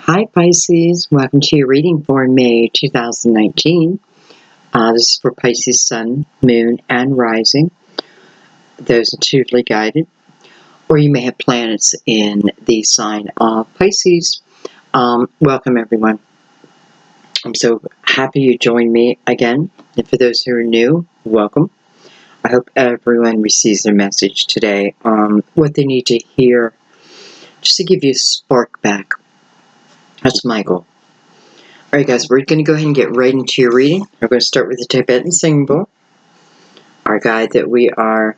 Hi Pisces, welcome to your reading for May 2019. This is for Pisces Sun, Moon, and Rising. Those intuitively guided, or you may have planets in the sign of Pisces. Welcome everyone. I'm so happy you joined me again, and for those who are new, welcome. I hope everyone receives their message today, what they need to hear, just to give you a spark back. That's my goal. Alright guys, we're going to go ahead and get right into your reading. We're going to start with the Tibetan symbol, our guide that we are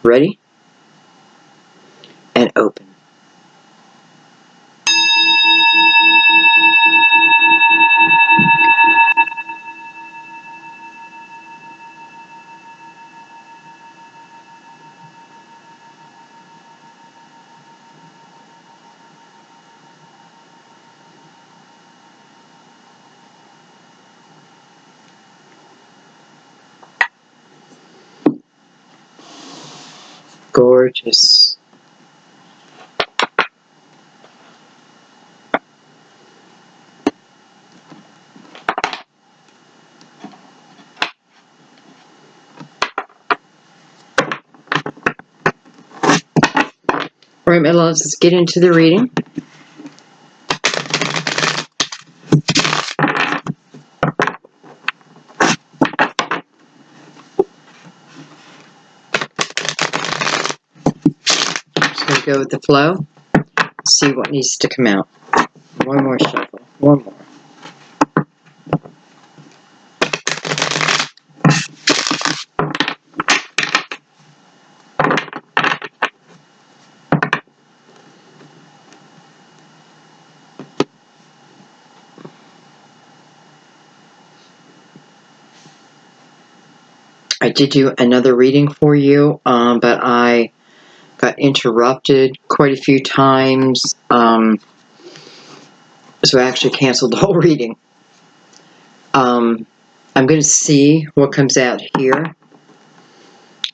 ready and open. Gorgeous. Alright my loves, let's get into the reading. Just going to go with the flow, see what needs to come out. One more shuffle, one more. I did do another reading for you, but I got interrupted quite a few times, so I actually canceled the whole reading. I'm going to see what comes out here.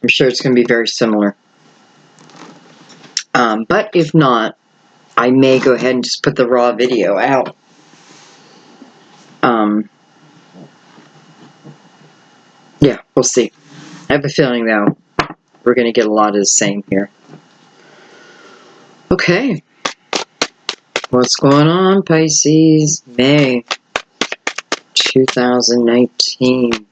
I'm sure it's going to be very similar. But if not, I may go ahead and just put the raw video out. Yeah, we'll see. I have a feeling, though, we're going to get a lot of the same here. Okay. What's going on, Pisces? May 2019.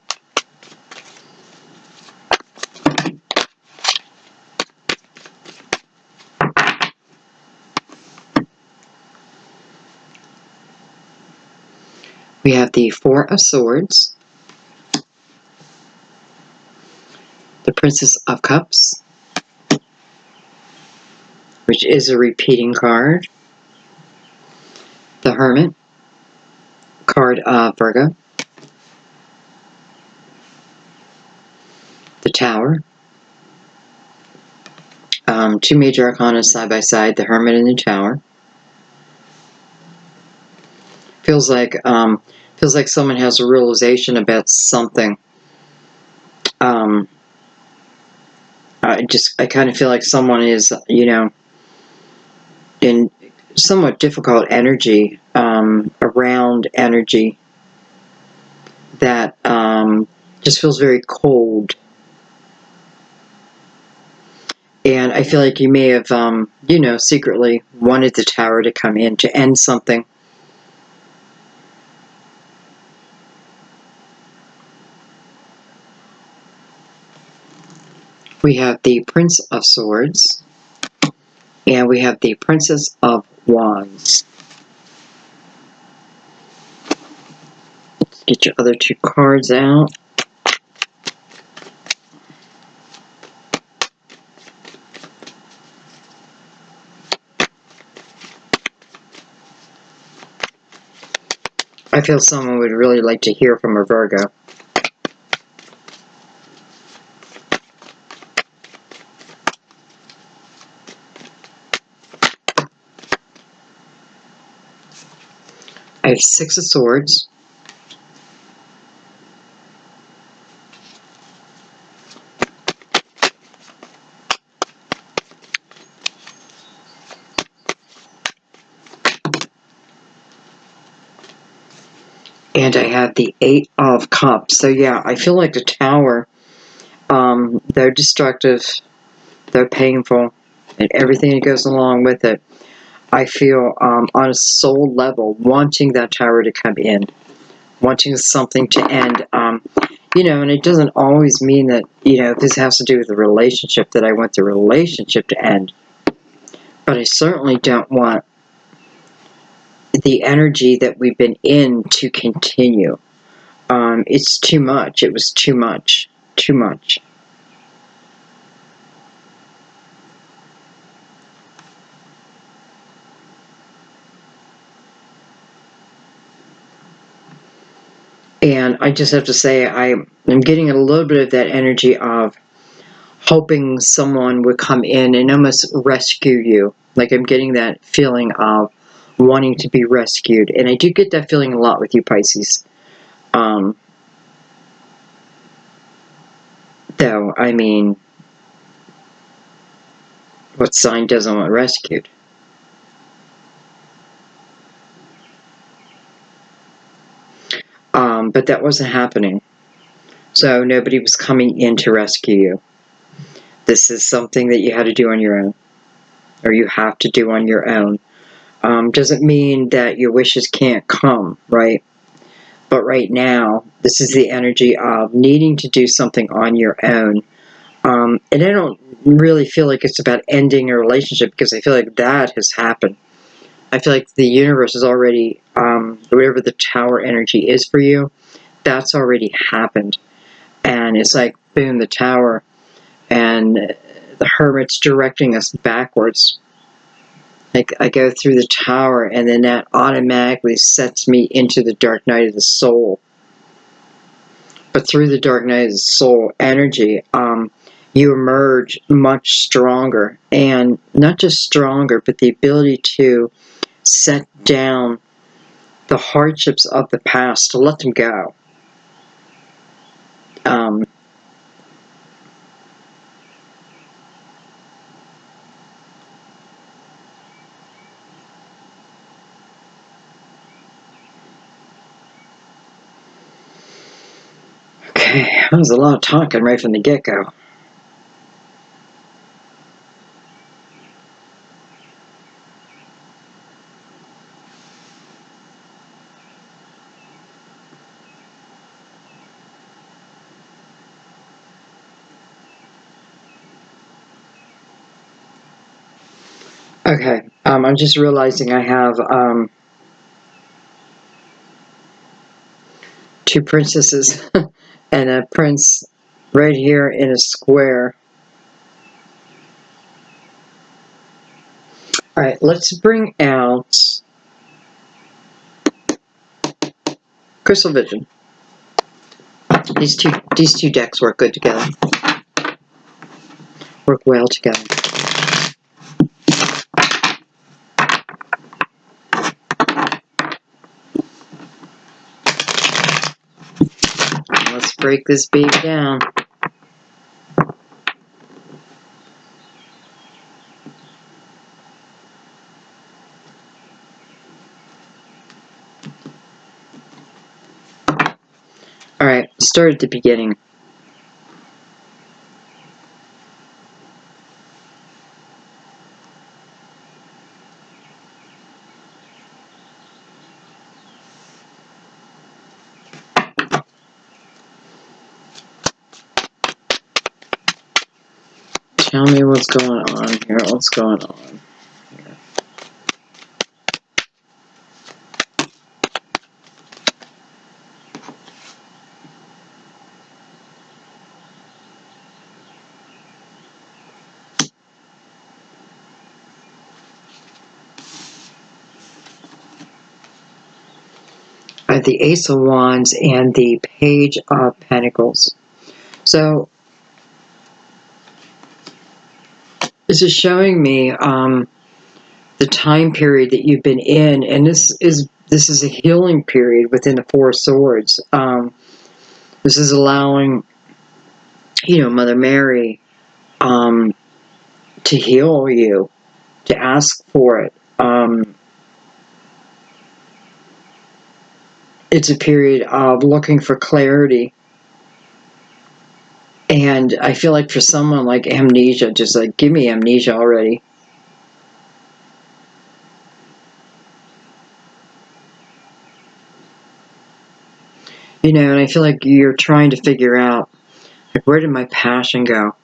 We have the Four of Swords, the Princess of Cups, which is a repeating card, the Hermit, card of Virgo, the Tower, two major arcana side by side, the Hermit and the Tower. Feels like someone has a realization about something. I kind of feel like someone is, in somewhat difficult energy, around energy that just feels very cold. And I feel like you may have, secretly wanted the Tower to come in to end something. We have the Prince of Swords, and we have the Princess of Wands. Let's get your other two cards out. I feel someone would really like to hear from a Virgo. I have Six of Swords, And I have the Eight of Cups. So yeah, I feel like the Tower, they're destructive, they're painful, and everything that goes along with it. I feel on a soul level wanting that Tower to come in, wanting something to end. You know, and it doesn't always mean that, you know, if this has to do with the relationship, that I want the relationship to end. But I certainly don't want the energy that we've been in to continue. It's too much. It was too much. Too much. And I just have to say, I'm getting a little bit of that energy of hoping someone would come in and almost rescue you. Like I'm getting that feeling of wanting to be rescued. And I do get that feeling a lot with you, Pisces. Though, I mean, what sign doesn't want rescued? But that wasn't happening. So nobody was coming in to rescue you. This is something that you had to do on your own. Or you have to do on your own. Doesn't mean that your wishes can't come, right? But right now, this is the energy of needing to do something on your own. And I don't really feel like it's about ending a relationship, because I feel like that has happened. I feel like the universe is already, whatever the Tower energy is for you, that's already happened. And it's like, boom, the Tower, and the Hermit's directing us backwards. Like I go through the Tower, and then that automatically sets me into the dark night of the soul. But through the dark night of the soul energy, you emerge much stronger, and not just stronger, but the ability to set down the hardships of the past, to let them go. Okay, that was a lot of talking right from the get-go. Okay, I'm just realizing I have two princesses and a prince right here in a square. All right, let's bring out Crystal Vision. These two decks work good together. Work well together. Let's break this baby down. All right, start at the beginning. Tell me what's going on here. What's going on here? I have the Ace of Wands and the Page of Pentacles. So this is showing me the time period that you've been in, and this is a healing period within the Four of Swords. This is allowing, you know, Mother Mary to heal you, to ask for it. it's a period of looking for clarity. And I feel like for someone like amnesia, just like, give me amnesia already. You know, and I feel like you're trying to figure out, like, where did my passion go?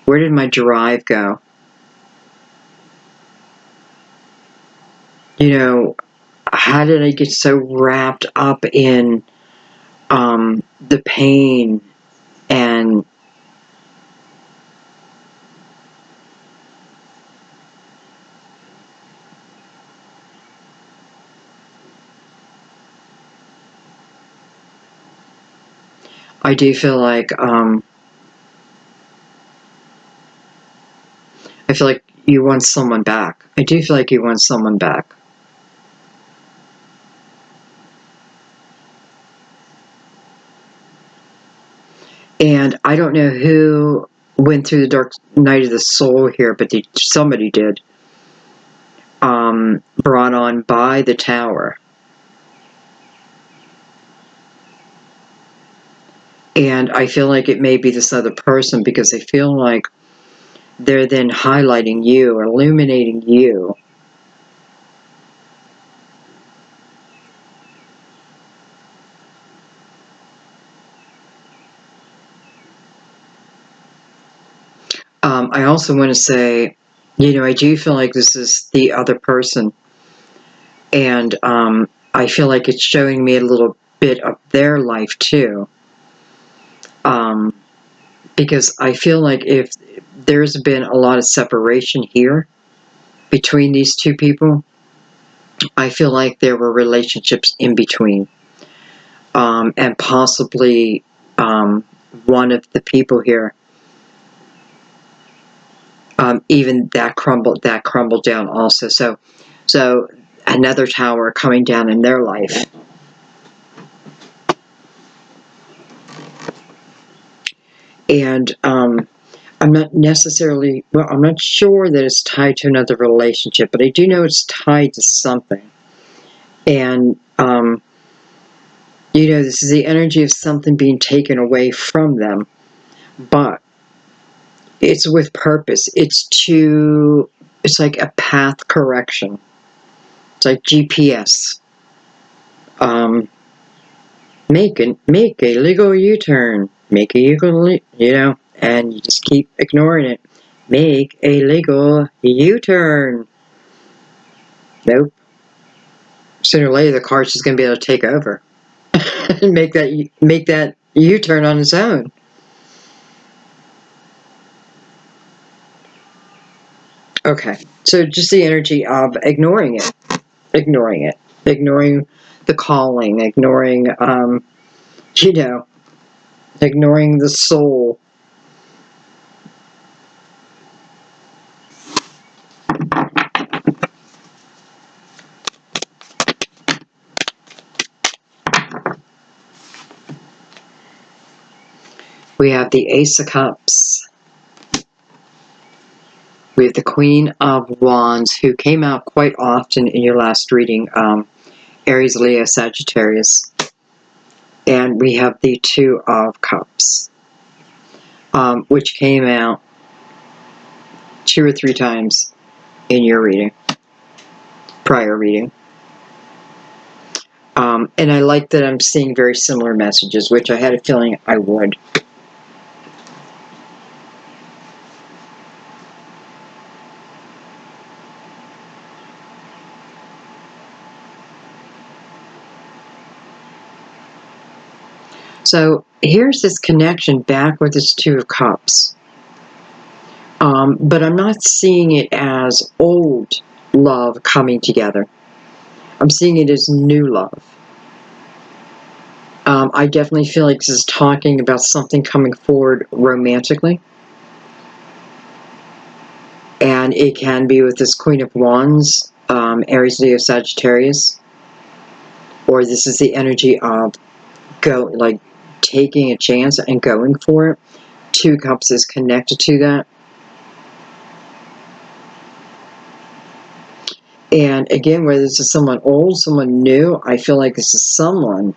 Where did my drive go? You know, how did I get so wrapped up in the pain and I do feel like I feel like you want someone back. I do feel like you want someone back. And I don't know who went through the dark night of the soul here, but somebody did. Brought on by the tower. And I feel like it may be this other person because I feel like they're then highlighting you or illuminating you. I also want to say, you know, I do feel like this is the other person. And I feel like it's showing me a little bit of their life too. Because I feel like if there's been a lot of separation here between these two people, I feel like there were relationships in between. And possibly one of the people here, even that crumbled down also. So another tower coming down in their life. And I'm not necessarily, well, I'm not sure that it's tied to another relationship, but I do know it's tied to something. And, you know, this is the energy of something being taken away from them, but it's with purpose. It's like a path correction. It's like GPS. Make a legal U-turn. Make a legal, you know, and you just keep ignoring it. Make a legal U-turn. Nope. Sooner or later, the car's just going to be able to take over and make that U-turn on its own. Okay, so just the energy of ignoring the calling, you know, ignoring the soul. We have the Ace of Cups. We have the Queen of Wands, who came out quite often in your last reading, Aries, Leo, Sagittarius. And we have the Two of Cups, which came out 2 or 3 times in your reading, prior reading. And I like that I'm seeing very similar messages, which I had a feeling I would. So here's this connection back with this Two of Cups. But I'm not seeing it as old love coming together. I'm seeing it as new love. I definitely feel like this is talking about something coming forward romantically. And it can be with this Queen of Wands, Aries, Leo, Sagittarius. Or this is the energy of taking a chance and going for it. Two Cups is connected to that. And again, whether this is someone old, someone new, I feel like this is someone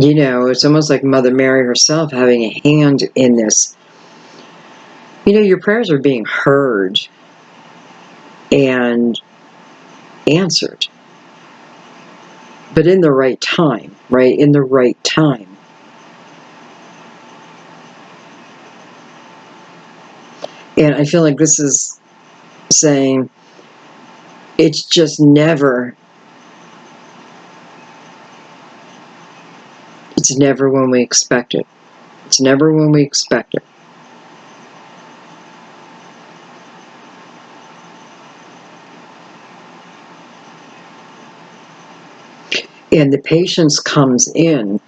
You know, it's almost like Mother Mary herself having a hand in this. You know, your prayers are being heard and answered, but in the right time, right? In the right time. And I feel like this is saying it's just never, it's never when we expect it. It's never when we expect it. And the patience comes in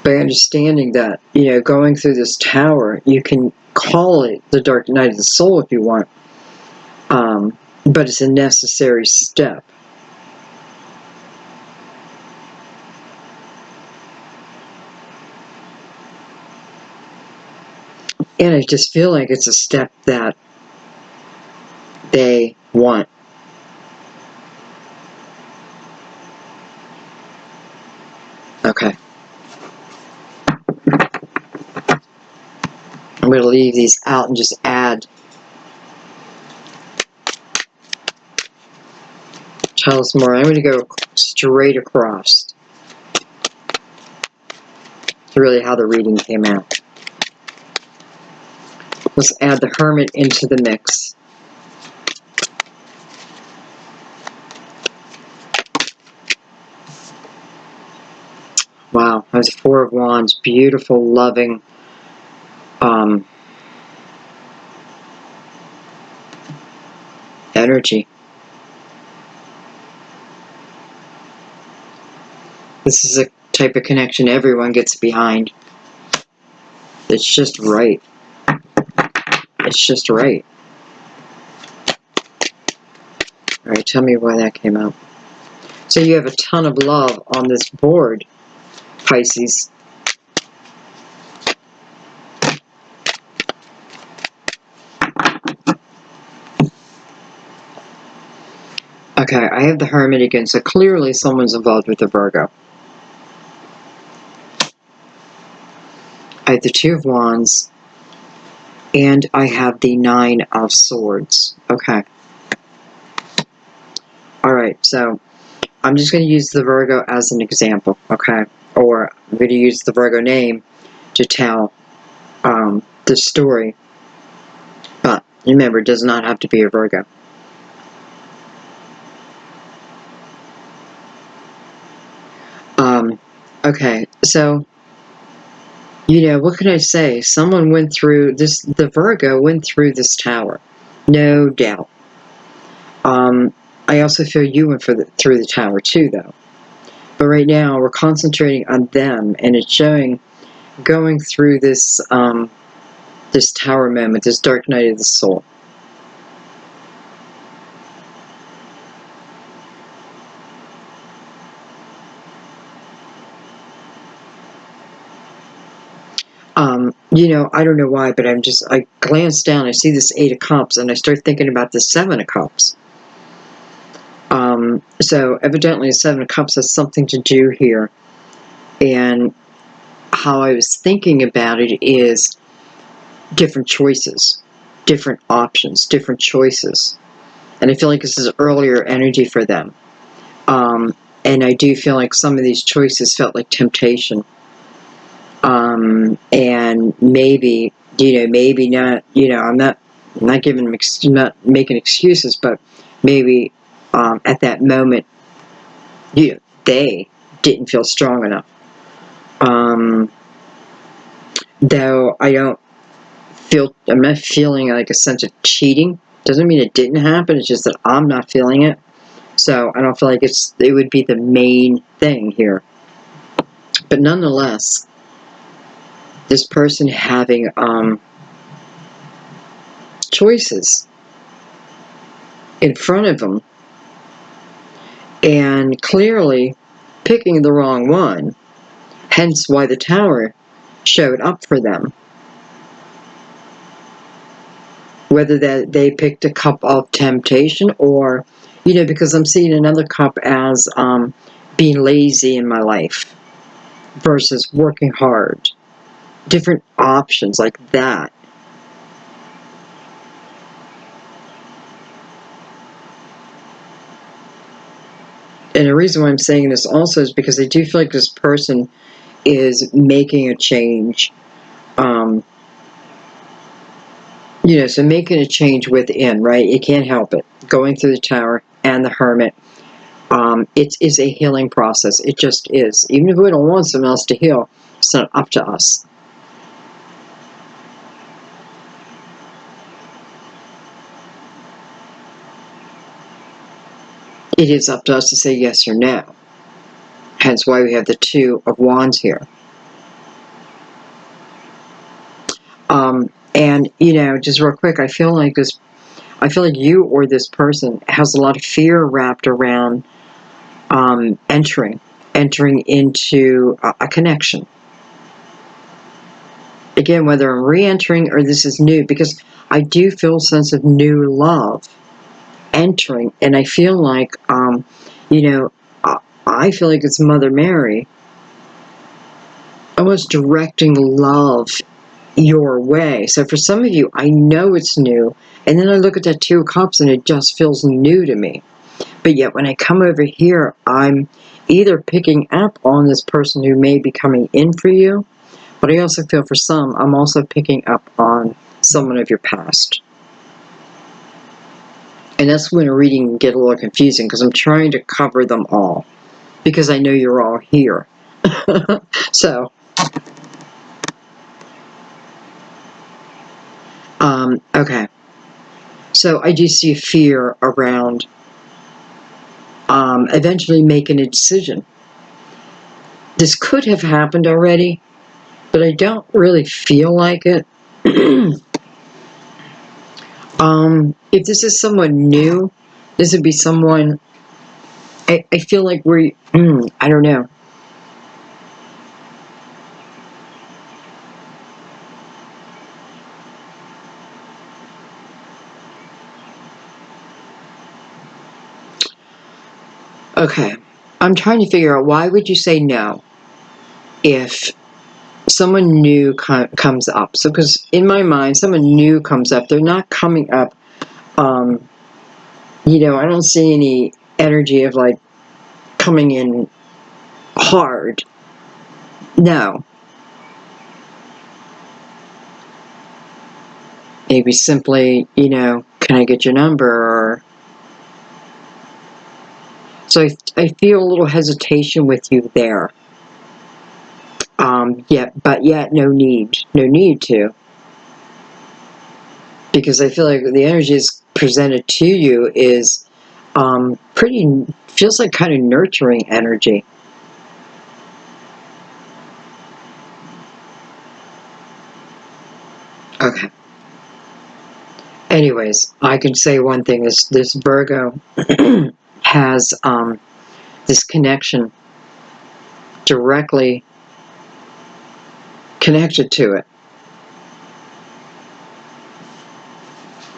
by understanding that, you know, going through this tower, you can call it the dark night of the soul if you want, but it's a necessary step. And I just feel like it's a step that they want. Okay. I'm going to leave these out and just add. Tell us more. I'm going to go straight across. It's really how the reading came out. Let's add the Hermit into the mix. Wow, that's Four of Wands. Beautiful, loving, energy. This is a type of connection everyone gets behind. It's just right. It's just right. Alright, tell me why that came out. So you have a ton of love on this board, Pisces. Okay, I have the Hermit again, so clearly someone's involved with the Virgo. I have the Two of Wands, and I have the Nine of Swords. Okay. Alright, so I'm just going to use the Virgo as an example, okay? Or I'm going to use the Virgo name to tell the story. But remember, it does not have to be a Virgo. Okay, so, you know, what can I say? Someone went through this, the Virgo went through this tower. No doubt. I also feel you went through the tower too, though. But right now, we're concentrating on them, and it's showing going through this, this tower moment, this dark night of the soul. You know, I don't know why, but I glance down, I see this Eight of Cups, and I start thinking about the Seven of Cups. So evidently the Seven of Cups has something to do here. And how I was thinking about it is different choices, different options, different choices. And I feel like this is earlier energy for them. And I do feel like some of these choices felt like temptation. And maybe, you know, maybe not, you know, I'm not giving them, not making excuses, but maybe at that moment, you know, they didn't feel strong enough. Though I'm not feeling like a sense of cheating. Doesn't mean it didn't happen, it's just that I'm not feeling it. So I don't feel like it would be the main thing here. But nonetheless, this person having choices in front of them and clearly picking the wrong one, hence why the tower showed up for them. Whether that they picked a cup of temptation or, you know, because I'm seeing another cup as being lazy in my life versus working hard. Different options like that. And the reason why I'm saying this also is because I do feel like this person is making a change. So making a change within, right? You can't help it. Going through the Tower and the Hermit, it is a healing process. It just is. Even if we don't want someone else to heal, it's not up to us. It is up to us to say yes or no. Hence why we have the Two of Wands here. And just real quick, I feel like you or this person has a lot of fear wrapped around entering into a connection. Again, whether I'm re-entering or this is new, because I do feel a sense of new love entering, and I feel like, I feel like it's Mother Mary almost directing love your way. So for some of you, I know it's new, and then I look at that Two of Cups and it just feels new to me. But yet when I come over here, I'm either picking up on this person who may be coming in for you, but I also feel for some, I'm also picking up on someone of your past. And that's when a reading can get a little confusing, because I'm trying to cover them all, because I know you're all here. So, okay. So I do see fear around eventually making a decision. This could have happened already, but I don't really feel like it. If this is someone new, this would be someone, I feel like I don't know. Okay, I'm trying to figure out, why would you say no if someone new comes up? So, because in my mind, someone new comes up, they're not coming up, I don't see any energy of like coming in hard. No. Maybe simply, can I get your number? Or, so I feel a little hesitation with you there. But yet no need to. Because I feel like the energy is presented to you is feels like kind of nurturing energy. Okay. Anyways, I can say one thing, this Virgo has this connection directly connected to it.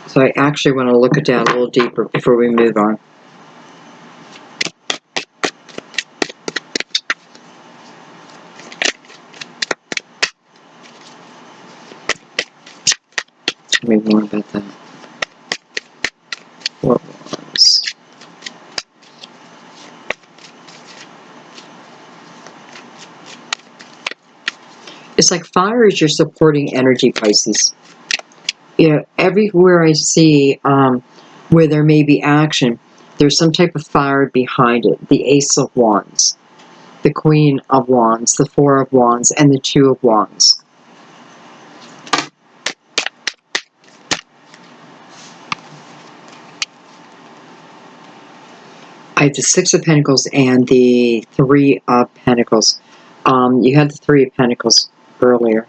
So I actually want to look it down a little deeper before we move on. Tell me more about that. What was? It's like fire is your supporting energy, Pisces. Everywhere I see where there may be action, there's some type of fire behind it. The Ace of Wands, the Queen of Wands, the Four of Wands, and the Two of Wands. I have the Six of Pentacles and the Three of Pentacles. You had the Three of Pentacles earlier.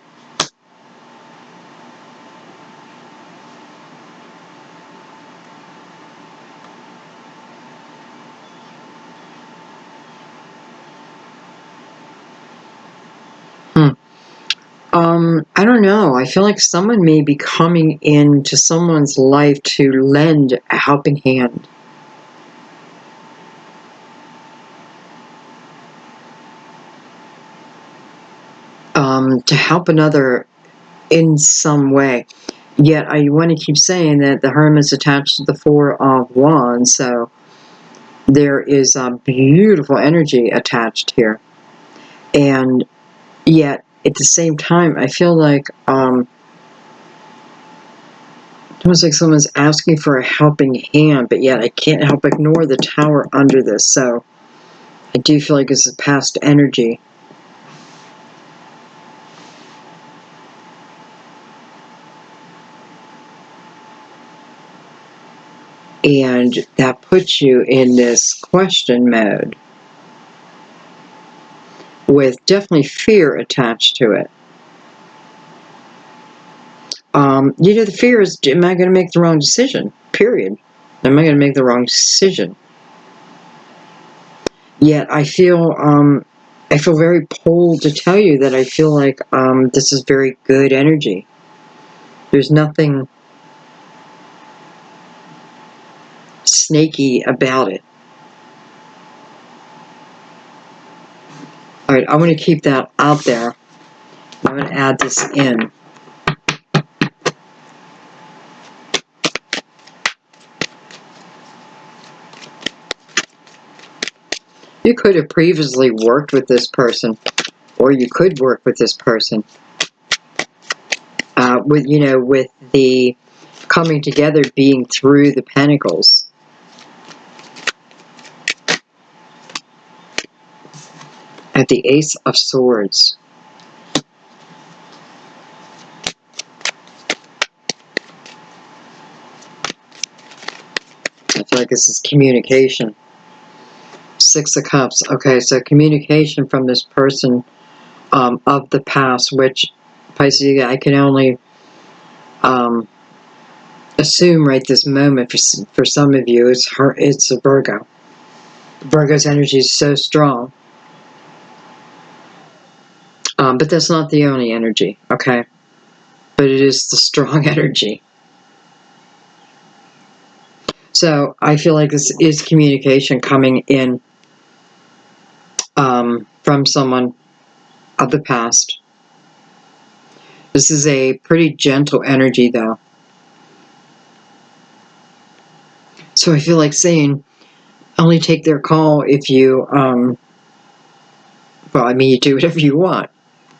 I don't know. I feel like someone may be coming into someone's life to lend a helping hand. to help another in some way. Yet I want to keep saying that the Hermit's attached to the Four of Wands, so there is a beautiful energy attached here. And yet, at the same time, I feel like almost like someone's asking for a helping hand, but yet I can't help ignore the Tower under this. So I do feel like this is past energy. And that puts you in this question mode with definitely fear attached to it. You know, the fear is, am I going to make the wrong decision? Period. Am I going to make the wrong decision? Yet I feel very pulled to tell you that I feel like this is very good energy. There's nothing snaky about it. All right, I want to keep that out there. I'm going to add this in. You could have previously worked with this person, or you could work with this person. With the coming together being through the Pentacles. At the Ace of Swords. I feel like this is communication. Six of Cups. Okay, so communication from this person of the past, which, Pisces, I can only assume right this moment for some of you, it's a Virgo. Virgo's energy is so strong. But that's not the only energy, okay? But it is the strong energy. So I feel like this is communication coming in from someone of the past. This is a pretty gentle energy, though. So I feel like saying, only take their call if you, well, I mean, you do whatever you want.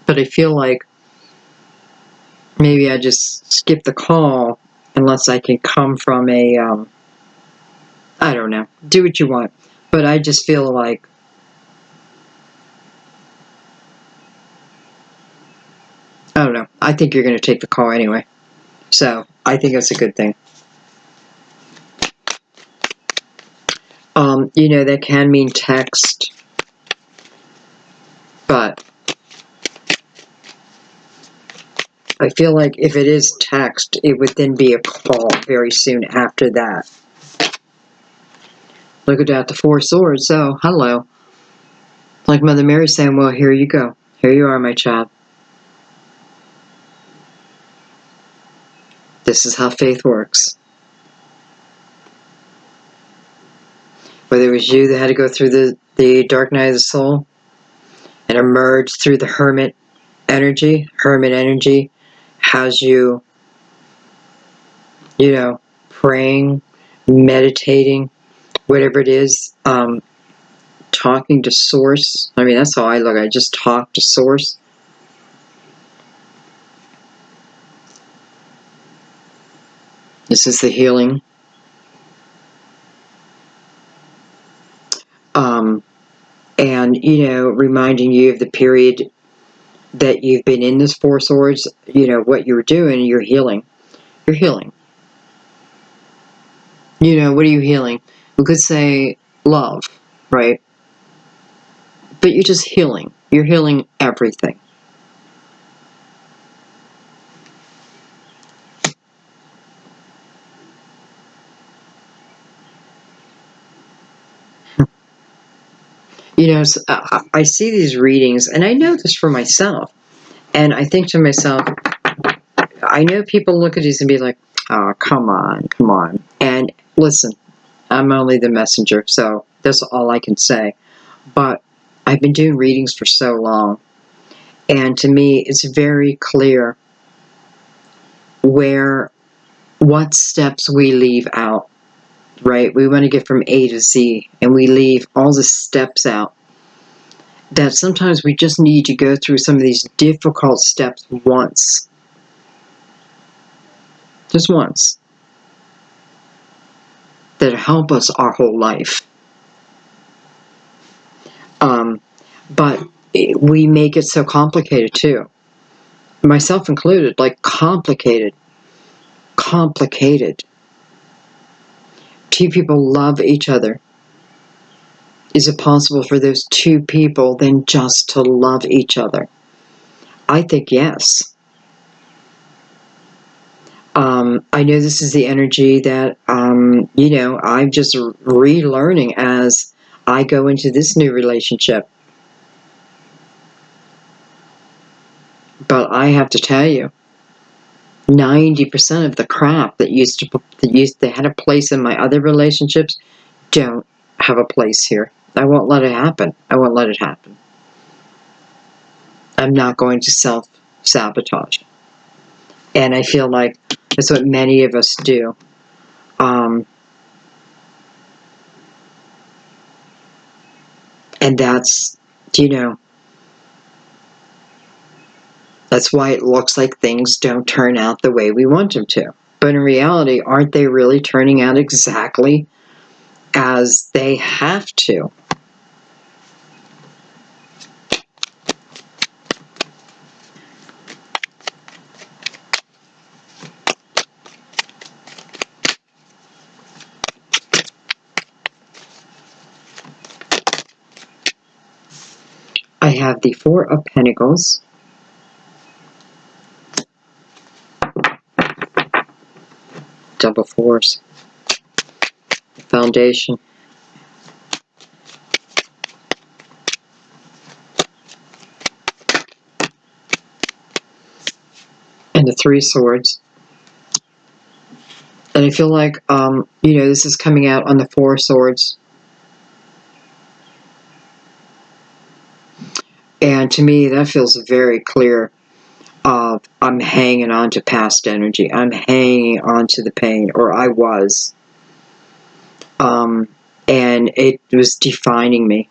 But I feel like maybe I just skip the call unless I can come from a, I don't know, do what you want. But I just feel like I don't know. I think you're going to take the call anyway. So I think that's a good thing. That can mean text. But I feel like if it is text, it would then be a call very soon after that. Look at that, the Four Swords. So, hello. Like Mother Mary saying, well, here you go. Here you are, my child. This is how faith works. Whether it was you that had to go through the dark night of the soul and emerge through the hermit energy has you, praying, meditating, whatever it is, talking to Source. I mean, that's how I look. I just talk to Source. This is the healing. And, reminding you of the period that you've been in this Four Swords, what you're doing, you're healing. You're healing. What are you healing? We could say love, right? But you're just healing. You're healing everything. I see these readings, and I know this for myself. And I think to myself, I know people look at these and be like, oh, come on, come on. And listen, I'm only the messenger, so that's all I can say. But I've been doing readings for so long. And to me, it's very clear what steps we leave out, right? We want to get from A to Z, and we leave all the steps out. That sometimes we just need to go through some of these difficult steps once. Just once. That help us our whole life. But we make it so complicated too. Myself included, like complicated. Complicated. Two people love each other. Is it possible for those two people then just to love each other? I think yes. I know this is the energy that, I'm just relearning as I go into this new relationship. But I have to tell you, 90% of the crap that had a place in my other relationships don't have a place here. I won't let it happen. I won't let it happen. I'm not going to self-sabotage. And I feel like that's what many of us do. And that's why it looks like things don't turn out the way we want them to. But in reality, aren't they really turning out exactly as they have to? I have the Four of Pentacles, double fours, foundation, and the Three Swords. And I feel like, this is coming out on the Four Swords. And to me, that feels very clear of I'm hanging on to past energy. I'm hanging on to the pain, or I was. And it was defining me.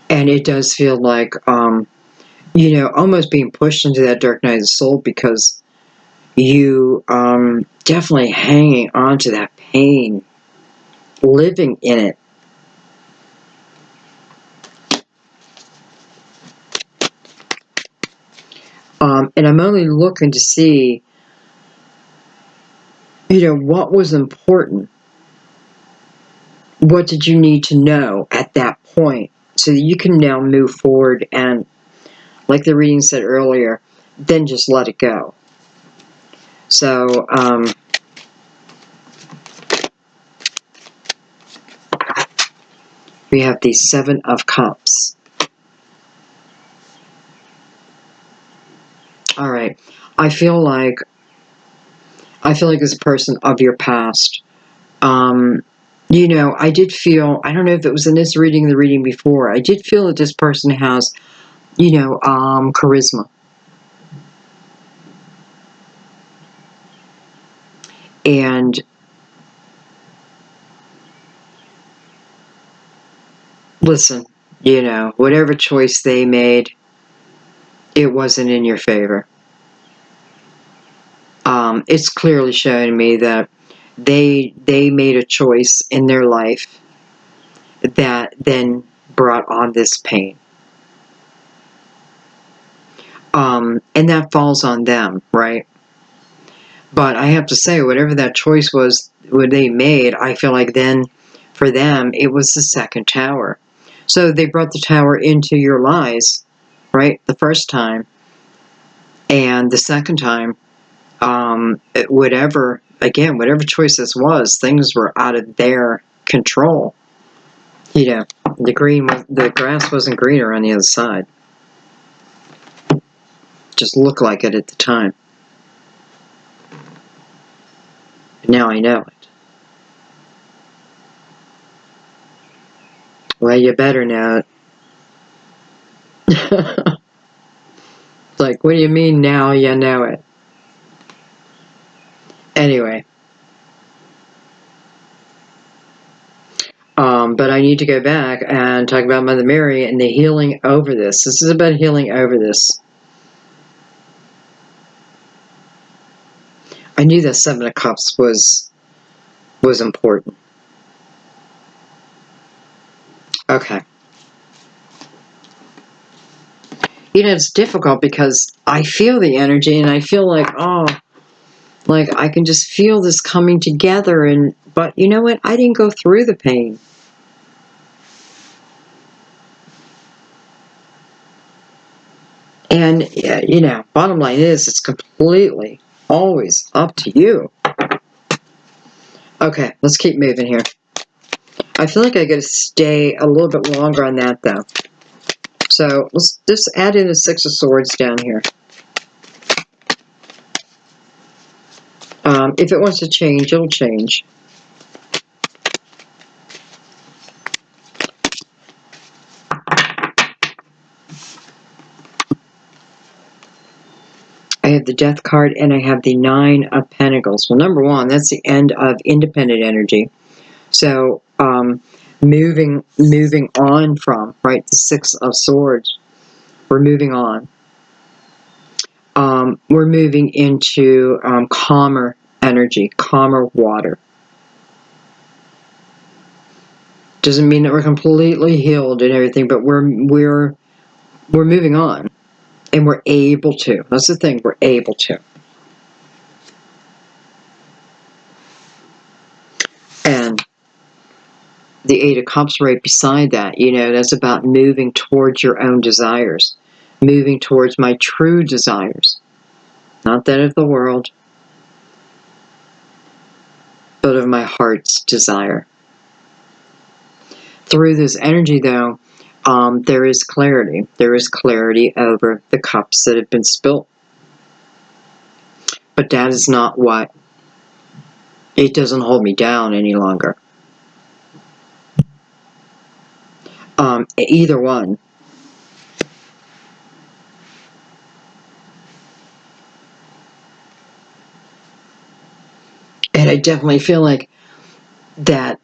And it does feel like, almost being pushed into that dark night of the soul, because you definitely hanging on to that pain, living in it. And I'm only looking to see, what was important. What did you need to know at that point so that you can now move forward and, like the reading said earlier, then just let it go. So, we have the Seven of Cups. All right. I feel like this person of your past. I did feel, I don't know if it was in this reading or the reading before, I did feel that this person has, charisma. And listen, whatever choice they made, it wasn't in your favor. It's clearly showing me that they made a choice in their life that then brought on this pain. And that falls on them, right? But I have to say, whatever that choice was, what they made, I feel like then, for them, it was the second tower. So they brought the tower into your lies, right? The first time. And the second time, whatever choice this was, things were out of their control. The grass wasn't greener on the other side. Just looked like it at the time. Now I know it. Well, you better know it. Like, what do you mean now you know it? Anyway. But I need to go back and talk about Mother Mary and the healing over this. This is about healing over this. I knew that Seven of Cups was important. Okay. You know, it's difficult because I feel the energy and I feel like, oh, like I can just feel this coming together. But you know what? I didn't go through the pain. And, you know, bottom line is it's completely always up to you. Okay, let's keep moving here. I feel like I got to stay a little bit longer on that, though. So let's just add in the Six of Swords down here. If it wants to change, it'll change. I have the Death card and I have the Nine of Pentacles. Well, number one, that's the end of independent energy. So moving on from, right, the Six of Swords. We're moving on. We're moving into calmer energy, calmer water. Doesn't mean that we're completely healed and everything, but we're moving on, and we're able to. That's the thing, we're able to. And the Eight of Cups right beside that, you know, that's about moving towards your own desires, moving towards my true desires, not that of the world, but of my heart's desire. Through this energy, though, there is clarity. There is clarity over the cups that have been spilt. But that is not what, it doesn't hold me down any longer. Either one. And I definitely feel like that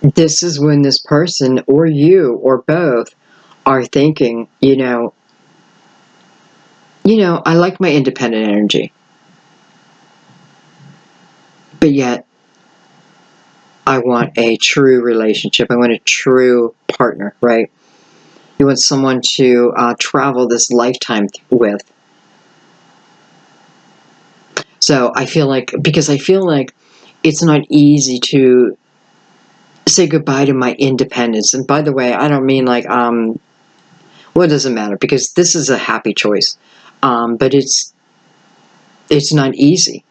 this is when this person, or you, or both, are thinking, you know, I like my independent energy. But yet, I want a true relationship. I want a true partner, right? You want someone to travel this lifetime with. So I feel like, because I feel like it's not easy to say goodbye to my independence. And by the way, I don't mean like, well, it doesn't matter, because this is a happy choice. But it's not easy.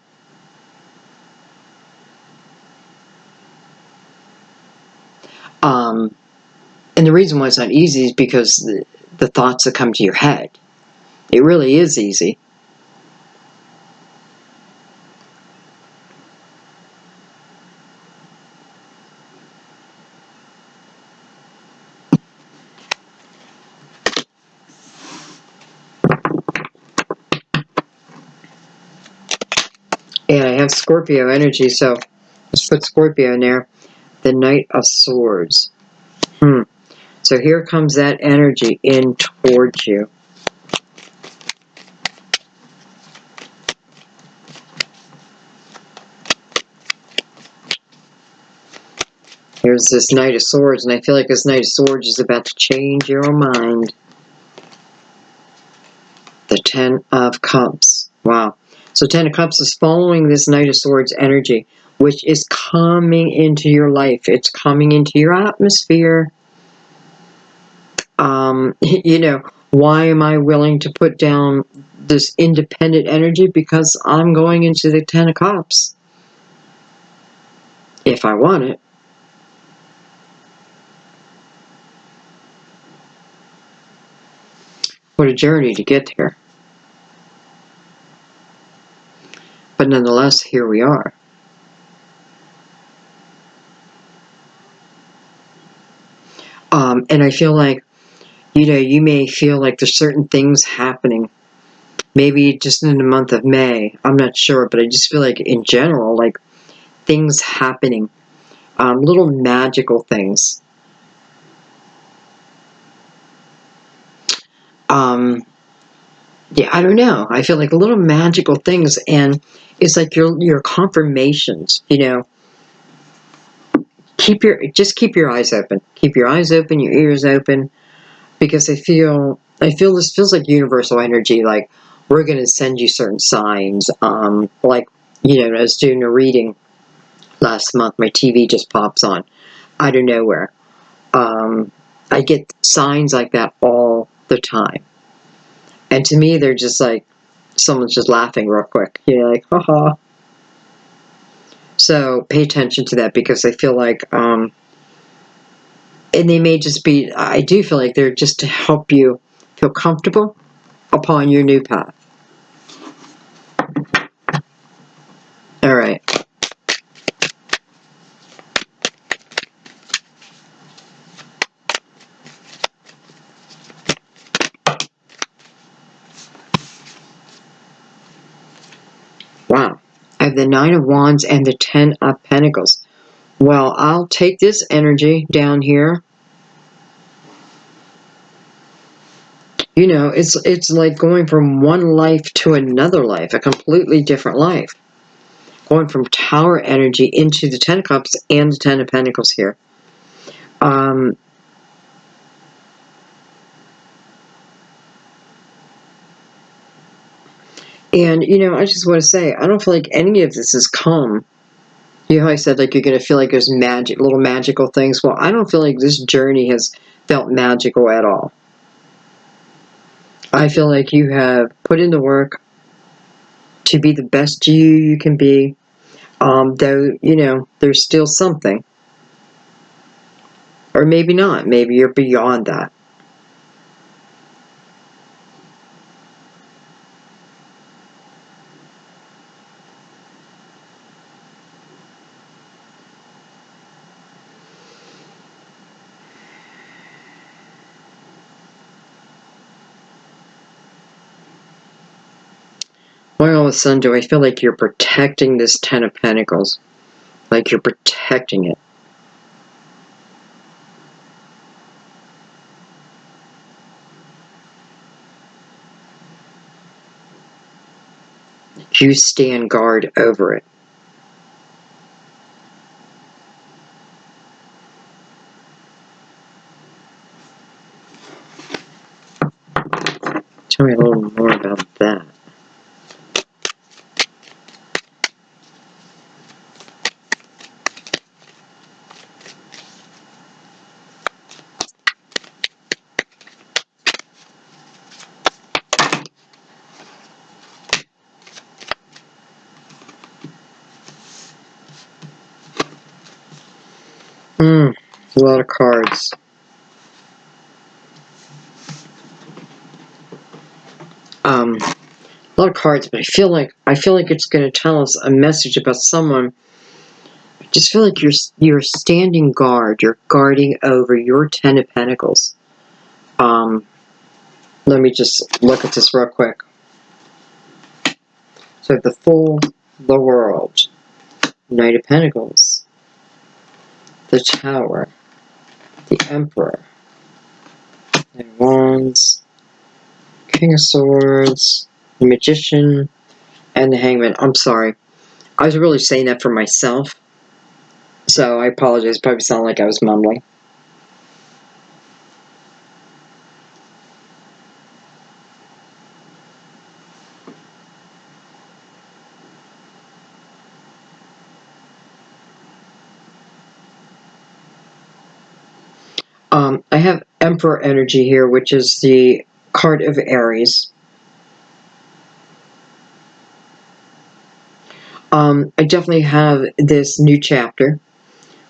And the reason why it's not easy is because the thoughts that come to your head. It really is easy. And I have Scorpio energy, so let's put Scorpio in there. The Knight of Swords. So here comes that energy in towards you. Here's this Knight of Swords, and I feel like this Knight of Swords is about to change your mind. The Ten of Cups. Wow. So Ten of Cups is following this Knight of Swords energy, which is coming into your life. It's coming into your atmosphere. You know, why am I willing to put down this independent energy? Because I'm going into the Ten of Cups. If I want it. What a journey to get there. But nonetheless, here we are. And I feel like, you may feel like there's certain things happening, maybe just in the month of May. I'm not sure, but I just feel like in general, like things happening, little magical things. Yeah, I don't know. I feel like little magical things, and it's like your confirmations. Keep your eyes open. Keep your eyes open, your ears open, because I feel this feels like universal energy. Like we're going to send you certain signs. Like I was doing a reading last month. My TV just pops on out of nowhere. I get signs like that all the time. And to me, they're just like, someone's just laughing real quick. Like, haha. So pay attention to that, because I feel like, and they may just be, I do feel like they're just to help you feel comfortable upon your new path. All right. Wow. I have the Nine of Wands and the Ten of Pentacles. Well, I'll take this energy down here. It's like going from one life to another life, a completely different life. Going from Tower energy into the Ten of Cups and the Ten of Pentacles here. And I just want to say, I don't feel like any of this is calm. How I said, like, you're going to feel like there's little magical things. Well, I don't feel like this journey has felt magical at all. I feel like you have put in the work to be the best you can be. Though, there's still something. Or maybe not. Maybe you're beyond that. Why all of a sudden do I feel like you're protecting this Ten of Pentacles? Like you're protecting it. You stand guard over it. Tell me a little more about that. A lot of cards. A lot of cards, but I feel like it's going to tell us a message about someone. I just feel like you're standing guard. You're guarding over your Ten of Pentacles. Let me just look at this real quick. So the Fool, the World, Knight of Pentacles, the Tower, the Emperor, Knight of Wands, King of Swords, the Magician, and the Hangman. I'm sorry. I was really saying that for myself, so I apologize. It probably sounded like I was mumbling. I have Emperor energy here, which is the card of Aries. I definitely have this new chapter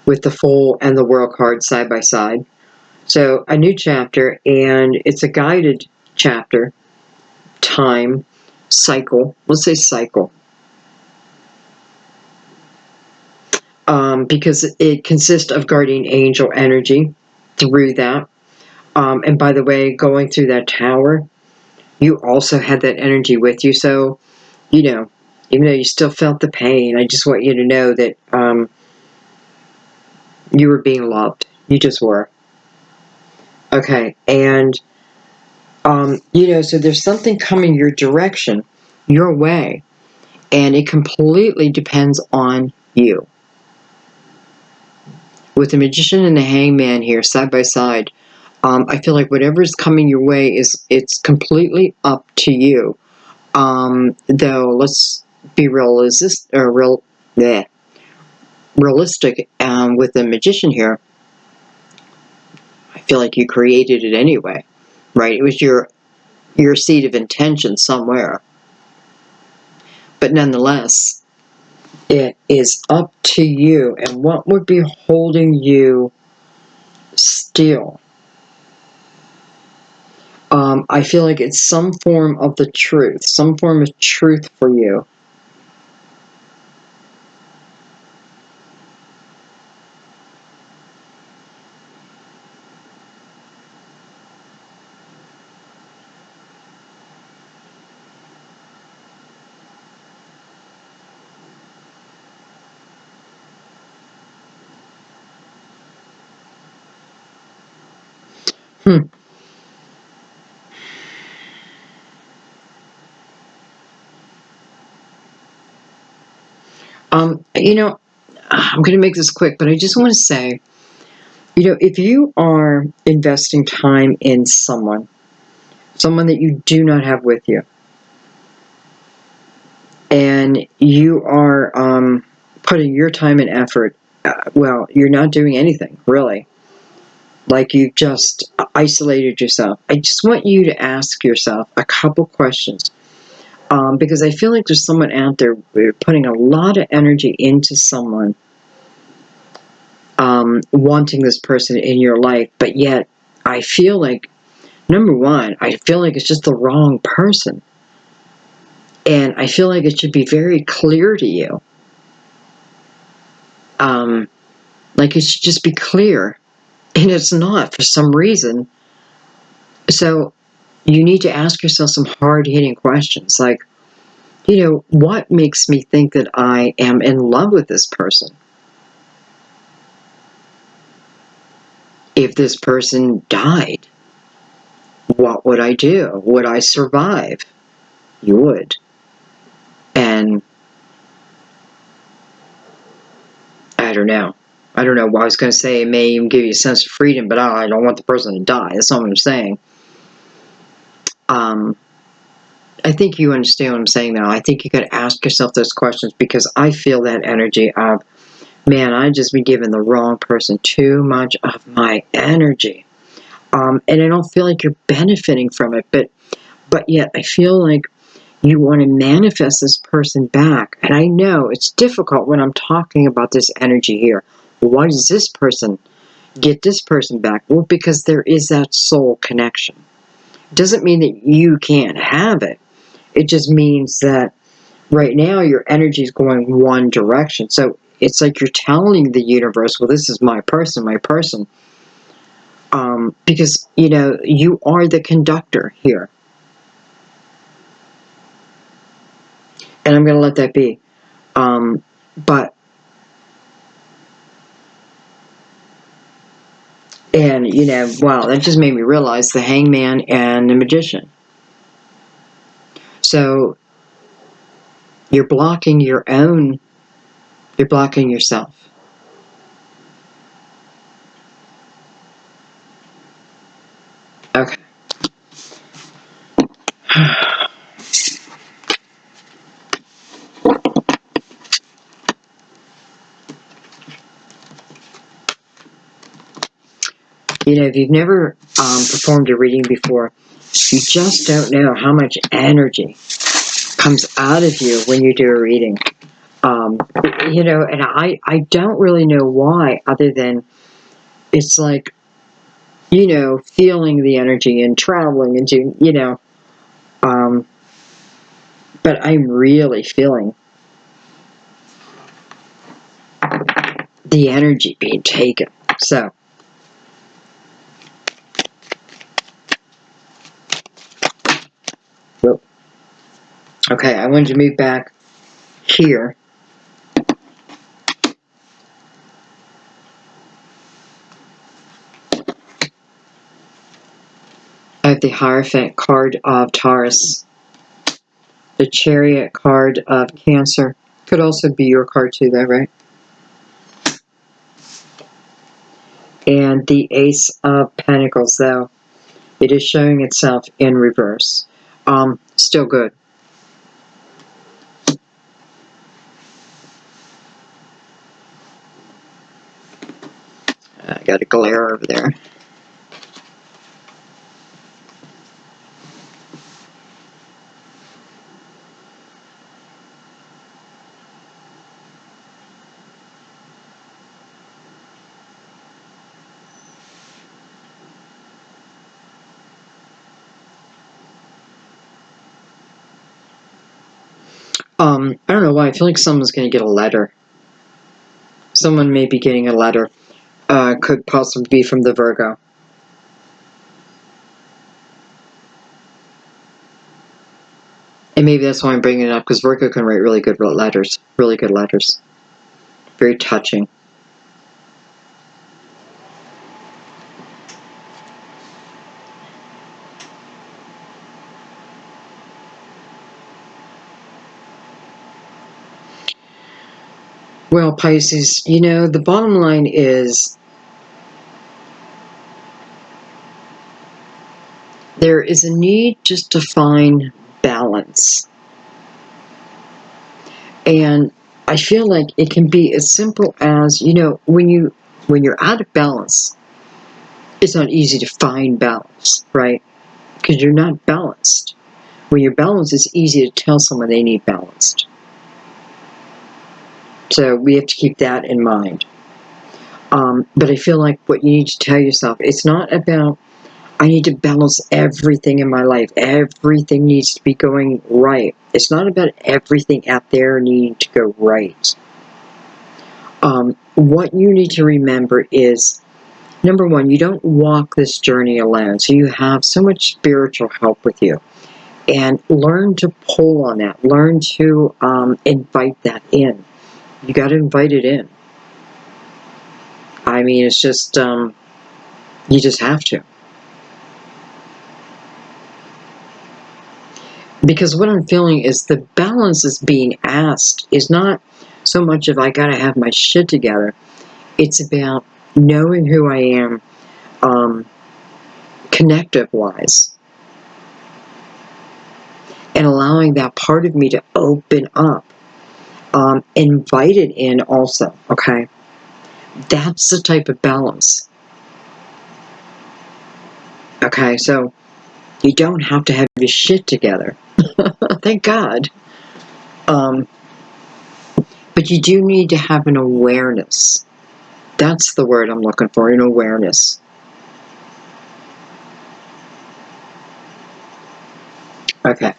with the Fool and the World card side by side. So a new chapter, and it's a guided chapter, time, cycle. Let's say cycle. Because it consists of guardian angel energy through that. And by the way, going through that tower, you also had that energy with you. So, you know, even though you still felt the pain, I just want you to know that you were being loved. You just were. Okay, and, so there's something coming your direction, your way, and it completely depends on you. With the Magician and the Hangman here, side by side, I feel like whatever's coming your way it's completely up to you. Though, let's be realistic with the Magician here. I feel like you created it anyway, right? It was your seed of intention somewhere. But nonetheless, it is up to you and what would be holding you still. I feel like it's some form of the truth, some form of truth for you. Hmm. I'm going to make this quick, but I just want to say, if you are investing time in someone that you do not have with you, and you are putting your time and effort, well, you're not doing anything, really. Like you've just isolated yourself. I just want you to ask yourself a couple questions. Because I feel like there's someone out there putting a lot of energy into someone, wanting this person in your life, but yet I feel like, number one, I feel like it's just the wrong person. And I feel like it should be very clear to you. Like it should just be clear. And it's not for some reason. So you need to ask yourself some hard-hitting questions. Like, what makes me think that I am in love with this person? If this person died, what would I do? Would I survive? You would. And I don't know. I don't know. I was going to say it may even give you a sense of freedom, but I don't want the person to die. That's not what I'm saying. I think you understand what I'm saying now. I think you got to ask yourself those questions because I feel that energy of, man, I've just been giving the wrong person too much of my energy. And I don't feel like you're benefiting from it, but yet I feel like you want to manifest this person back. And I know it's difficult when I'm talking about this energy here. Why does this person get this person back? Well, because there is that soul connection. It doesn't mean that you can't have it. It just means that right now your energy is going one direction. So it's like you're telling the universe, well, this is my person, my person. Because, you are the conductor here. And I'm going to let that be. But, and, wow, that just made me realize the Hangman and the Magician. So you're blocking you're blocking yourself. Okay. If you've never performed a reading before, you just don't know how much energy comes out of you when you do a reading. And I don't really know why, other than it's like, feeling the energy and traveling and doing, but I'm really feeling the energy being taken. So, Okay, I wanted to move back here. I have the Hierophant card of Taurus, the Chariot card of Cancer. Could also be your card too, though, right? And the Ace of Pentacles, though. It is showing itself in reverse. Still good. I got a glare over there. I don't know why. I feel like someone's going to get a letter. Someone may be getting a letter. Could possibly be from the Virgo. And maybe that's why I'm bringing it up, because Virgo can write really good letters. Really good letters. Very touching. Well, Pisces, you know, the bottom line is there is a need just to find balance. And I feel like it can be as simple as, you know, when you're out of balance, it's not easy to find balance, right? Because you're not balanced. When you're balanced, it's easy to tell someone they need balanced. So we have to keep that in mind. But I feel like what you need to tell yourself, it's not about, I need to balance everything in my life. Everything needs to be going right. It's not about everything out there needing to go right. What you need to remember is, number one, you don't walk this journey alone. So you have so much spiritual help with you. And learn to pull on that. Learn to invite that in. You got to invite it in. I mean, it's just, you just have to. Because what I'm feeling is the balance is being asked is not so much of I got to have my shit together. It's about knowing who I am, connective-wise. And allowing that part of me to open up. Invite it in also, okay? That's the type of balance. Okay, so you don't have to have your shit together. Thank God. But you do need to have an awareness. That's the word I'm looking for, an awareness. Okay.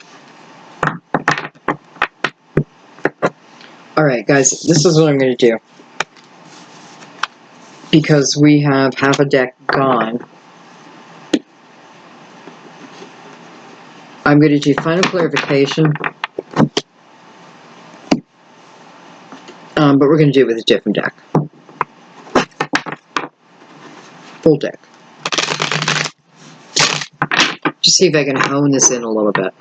Alright, guys, this is what I'm going to do. Because we have half a deck gone, I'm going to do final clarification. But we're going to do it with a different deck. Full deck. Just see if I can hone this in a little bit.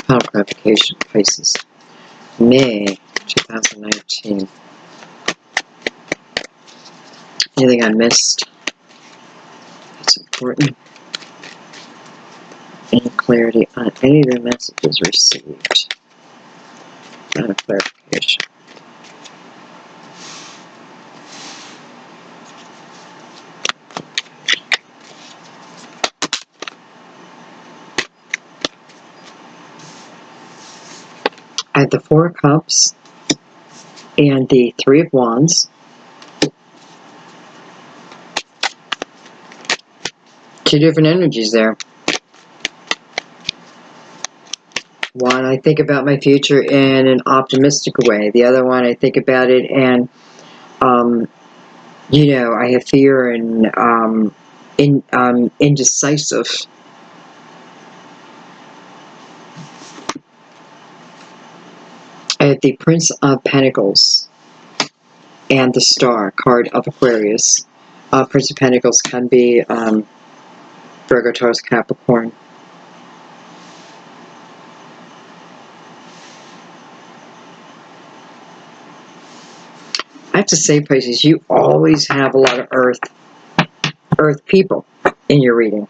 Final clarification, Pisces. May 2019. Anything I missed that's important? Any clarity on any of the messages received? Final clarification. I have the Four of Cups and the Three of Wands. Two different energies there. One, I think about my future in an optimistic way. The other one, I think about it and, you know, I have fear and indecisive. I have the Prince of Pentacles and the Star card of Aquarius. Prince of Pentacles can be Virgo, Taurus, Capricorn. I have to say, Pisces, you always have a lot of earth people in your reading.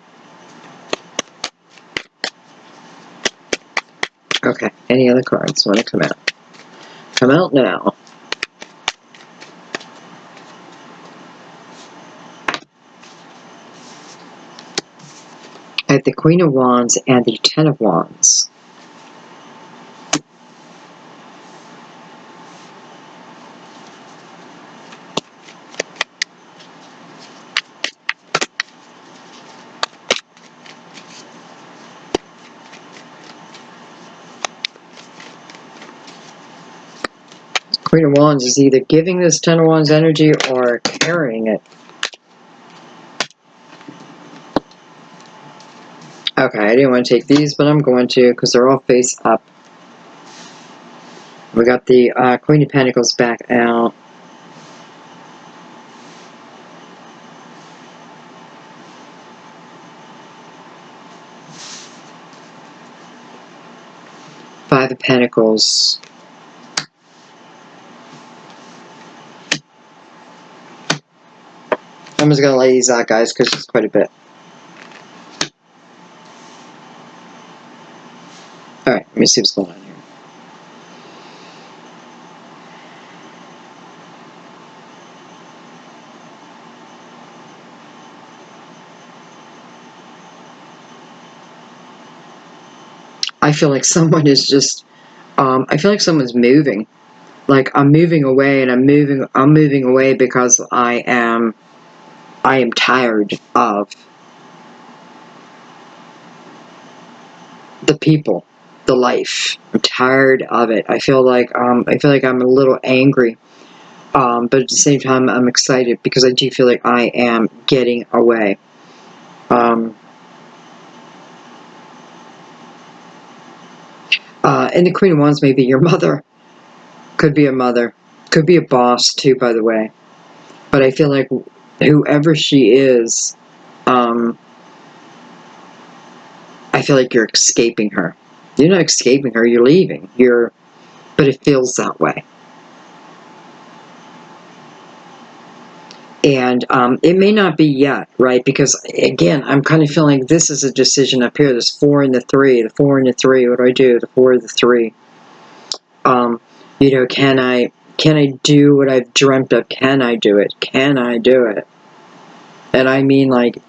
Okay, any other cards want to come out? Come out now. I have the Queen of Wands and the Ten of Wands. Queen of Wands is either giving this Ten of Wands energy or carrying it. Okay, I didn't want to take these, but I'm going to because they're all face up. We got the Queen of Pentacles back out. Five of Pentacles. I'm just going to lay these out, guys, because it's quite a bit. Alright, let me see what's going on here. I feel like someone is just, I feel like someone's moving. Like, I'm moving away, and I'm moving away because I am tired of the people, the life. I'm tired of it. I feel like I'm a little angry. But at the same time, I'm excited because I do feel like I am getting away. And the Queen of Wands may be your mother. Could be a mother. Could be a boss, too, by the way. But I feel like whoever she is, I feel like you're escaping her. You're not escaping her, you're leaving. But it feels that way. And it may not be yet, right? Because, again, I'm kind of feeling this is a decision up here. There's 4 and the 3. The 4 and the 3. What do I do? The 4 and the 3. You know, can I do what I've dreamt of? Can I do it? Can I do it? And I mean, like,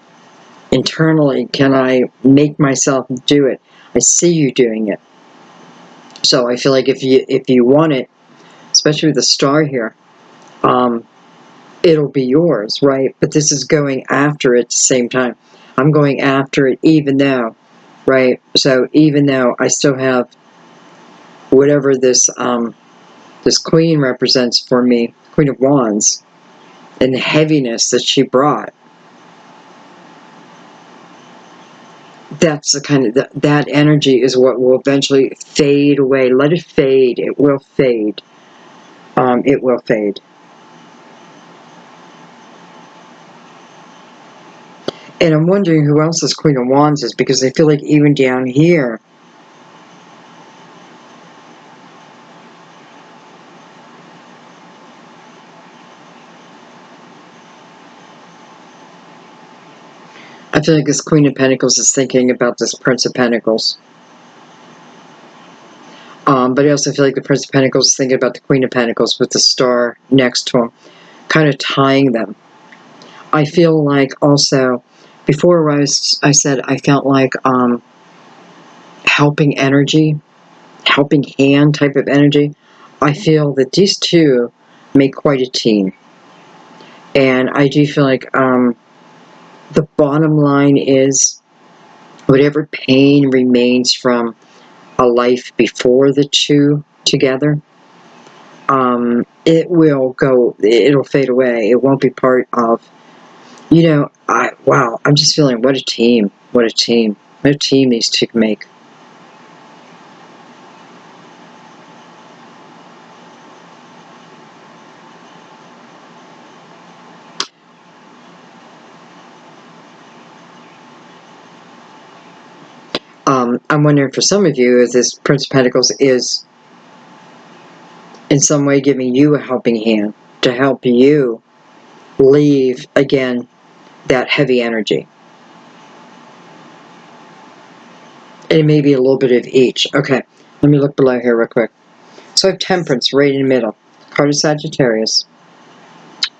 internally, can I make myself do it? I see you doing it. So I feel like if you want it, especially with the star here, it'll be yours, right? But this is going after it at the same time. I'm going after it even though, right? So even though I still have whatever this this queen represents for me, Queen of Wands, and the heaviness that she brought, that's the kind of, that energy is what will eventually fade away. Let it fade. It will fade. It will fade. And I'm wondering who else this Queen of Wands is, because I feel like even down here, I feel like this Queen of Pentacles is thinking about this Prince of Pentacles. But I also feel like the Prince of Pentacles is thinking about the Queen of Pentacles with the star next to him, kind of tying them. I feel like also, before I said I felt like helping energy, helping hand type of energy. I feel that these two make quite a team. And I do feel like the bottom line is, whatever pain remains from a life before the two together, it will go, it'll fade away. It won't be part of, wow, I'm just feeling, what a team, what a team, what a team these two can make. I'm wondering for some of you, if this Prince of Pentacles is in some way giving you a helping hand to help you leave, again, that heavy energy. And it may be a little bit of each. Okay, let me look below here real quick. So I have Temperance right in the middle. Card of Sagittarius.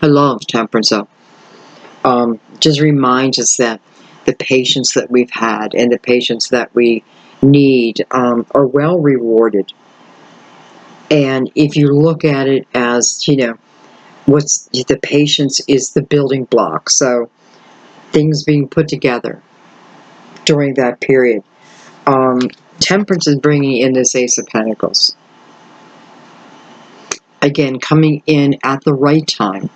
I love Temperance, though. Just reminds us that the patience that we've had and the patience that we need are well rewarded. And if you look at it as, what's the patience is the building block. So things being put together during that period. Temperance is bringing in this Ace of Pentacles. Again, coming in at the right time.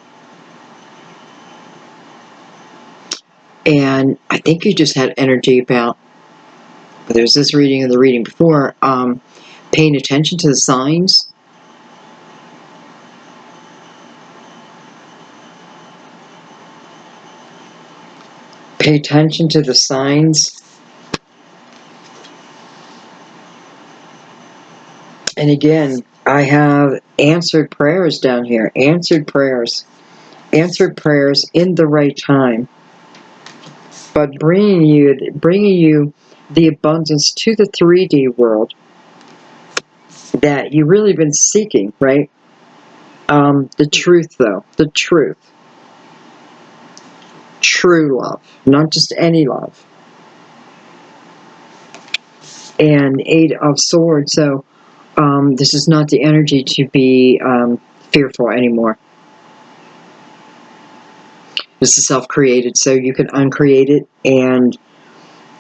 And I think you just had energy about, there's this reading and the reading before, paying attention to the signs. Pay attention to the signs. And again, I have answered prayers down here. Answered prayers. Answered prayers in the right time. But bringing you the abundance to the 3D world that you've really been seeking, right? The truth, though. The truth. True love. Not just any love. And Eight of Swords. So this is not the energy to be fearful anymore. This is self-created, so you can uncreate it. And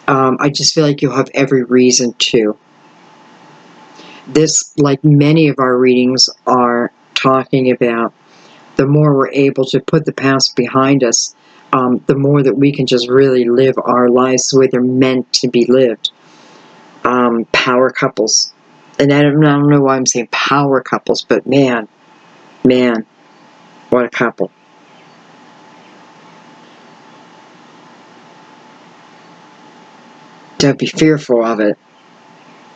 I just feel like you'll have every reason to. This, like many of our readings are talking about, the more we're able to put the past behind us, the more that we can just really live our lives the way they're meant to be lived. Power couples. And I don't know why I'm saying power couples, but man, what a couple. Don't be fearful of it.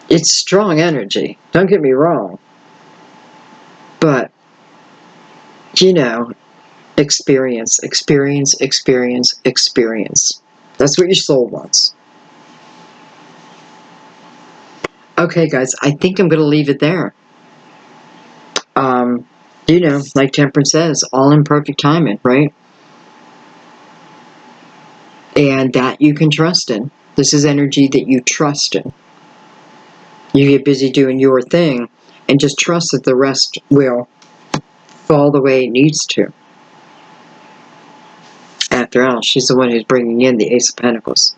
It's strong energy, don't get me wrong. But, experience. That's what your soul wants. Okay, guys, I think I'm going to leave it there. Like Temperance says, all in perfect timing, right? And that you can trust in. This is energy that you trust in. You get busy doing your thing and just trust that the rest will fall the way it needs to. After all, she's the one who's bringing in the Ace of Pentacles.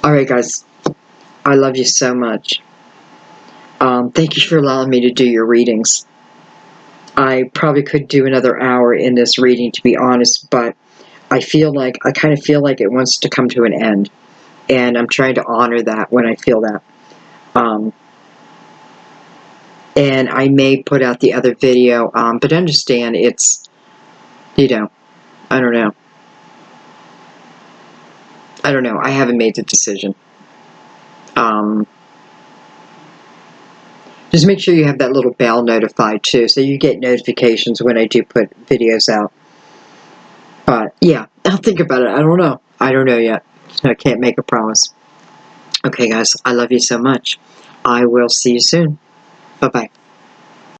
Alright, guys. I love you so much. Thank you for allowing me to do your readings. I probably could do another hour in this reading, to be honest, but I kind of feel like it wants to come to an end. And I'm trying to honor that when I feel that. And I may put out the other video, but understand it's, I don't know. I haven't made the decision. Just make sure you have that little bell notified too, so you get notifications when I do put videos out. But yeah, I'll think about it. I don't know. I don't know yet. I can't make a promise. Okay, guys, I love you so much. I will see you soon. Bye-bye.